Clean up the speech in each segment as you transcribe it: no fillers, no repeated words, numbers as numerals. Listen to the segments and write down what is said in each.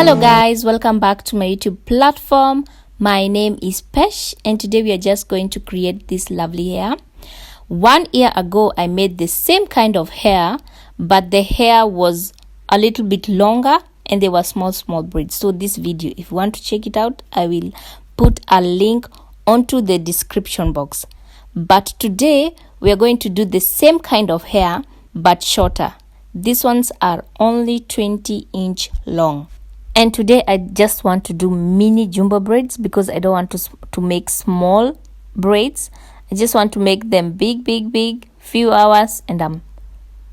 Hello guys, welcome back to my YouTube platform. My name is Pesh and today we are just going to create this lovely hair. 1 year ago I made the same kind of hair, but the hair was a little bit longer and they were small braids. So this video, if you want to check it out, I will put a link onto the description box. But today we are going to do the same kind of hair but shorter. These ones are only 20-inch long. And today I just want to do mini jumbo braids because I don't want to make small braids. I just want to make them big, few hours, and I'm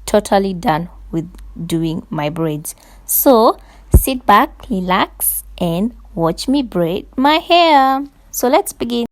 totally done with doing my braids. So sit back, relax, and watch me braid my hair. So let's begin.